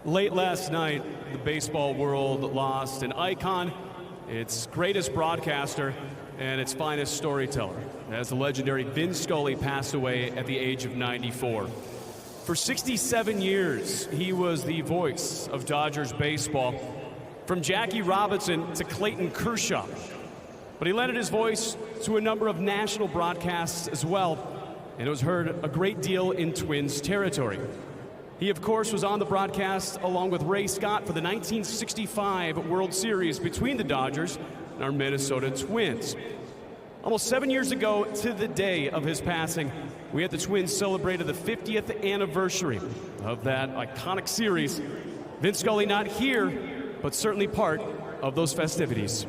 Late last night, the baseball world lost an icon, its greatest broadcaster, and its finest storyteller, as the legendary Vin Scully passed away at the age of 94. For 67 years, he was the voice of Dodgers baseball, from Jackie Robinson to Clayton Kershaw. But he lended his voice to a number of national broadcasts as well, and it was heard a great deal in Twins territory. He, of course, was on the broadcast along with Ray Scott for the 1965 World Series between the Dodgers and our Minnesota Twins. Almost 7 years ago to the day of his passing, we had the Twins celebrated the 50th anniversary of that iconic series. Vin Scully not here, but certainly part of those festivities.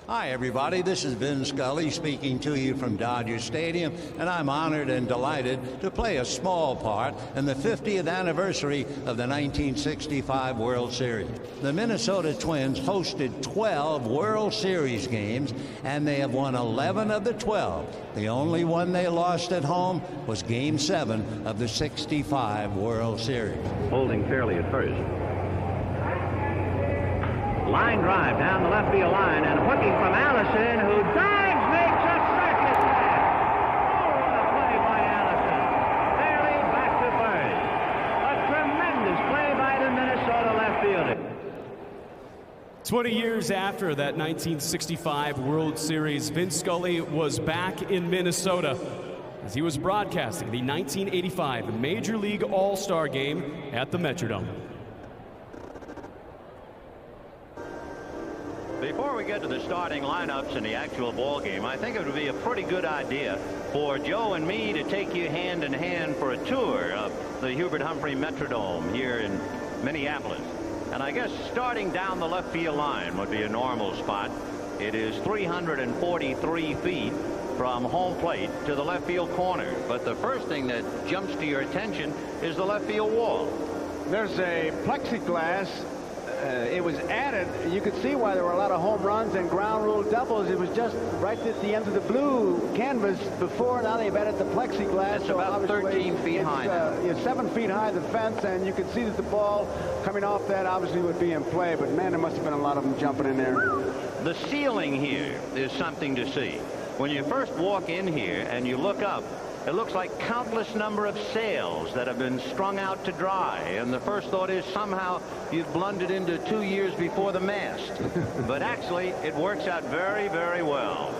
Hi, everybody. This is Vin Scully speaking to you from Dodger Stadium, and I'm honored and delighted to play a small part in the 50th anniversary of the 1965 World Series. The Minnesota Twins hosted 12 World Series games, and they have won 11 of the 12. The only one they lost at home was Game 7 of the 65 World Series. Holding fairly at first. Line drive down the left field line, and hooking from Allison, who dives, makes a second catch. Oh, what a play by Allison. Fairly back to first. A tremendous play by the Minnesota left fielder. 20 years after that 1965 World Series, Vin Scully was back in Minnesota as he was broadcasting the 1985 Major League All-Star Game at the Metrodome. Before we get to the starting lineups in the actual ball game, I think it would be a pretty good idea for Joe and me to take you hand in hand for a tour of the Hubert Humphrey Metrodome here in Minneapolis. And I guess starting down the left field line would be a normal spot. It is 343 feet from home plate to the left field corner. But the first thing that jumps to your attention is the left field wall. There's a plexiglass. It was added. You could see why there were a lot of home runs and ground rule doubles. It was just right at the end of the blue canvas before. Now they've added the plexiglass. It's about 13 feet high now. It's 7 feet high, the fence, and you can see that the ball coming off that obviously would be in play. But man, there must have been a lot of them jumping in there. The ceiling here is something to see. When you first walk in here and you look up, it looks like countless number of sails that have been strung out to dry, and the first thought is somehow you've blundered into 2 years before the mast. But actually it works out very, very well.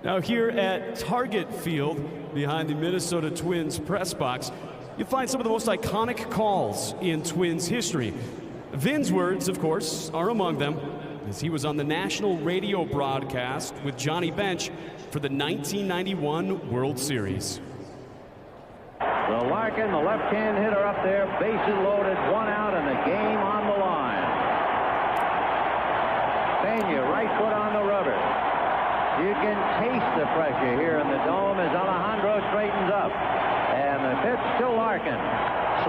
Now here at Target Field, behind the Minnesota Twins press box, you find some of the most iconic calls in Twins history. Vin's words, of course, are among them, as he was on the national radio broadcast with Johnny Bench for the 1991 World Series. The Larkin, the left-hand hitter up there, bases loaded, 1 out, and the game on the line. Pena, right foot on the rubber. You can taste the pressure here in the dome as Alejandro straightens up. And the pitch to Larkin.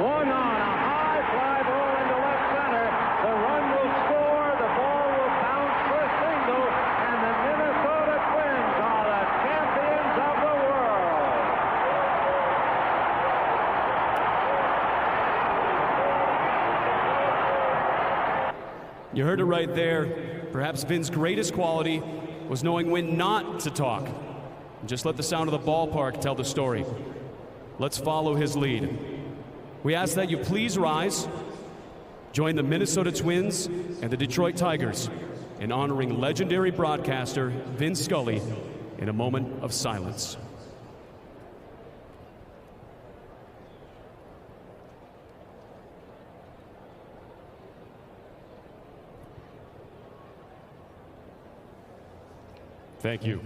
Swung on, a high fly ball into left center. The run will score, the ball will bounce for a single, and the Minnesota Twins are the champions of the world. You heard it right there. Perhaps Vin's greatest quality was knowing when not to talk. Just let the sound of the ballpark tell the story. Let's follow his lead. We ask that you please rise, join the Minnesota Twins and the Detroit Tigers in honoring legendary broadcaster Vin Scully in a moment of silence. Thank you.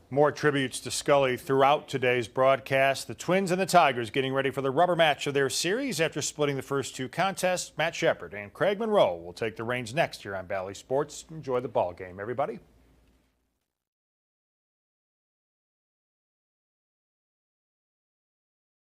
More tributes to Scully throughout today's broadcast. The Twins and the Tigers getting ready for the rubber match of their series after splitting the first 2 contests. Matt Shepard and Craig Monroe will take the reins next year on Bally Sports. Enjoy the ball game, everybody.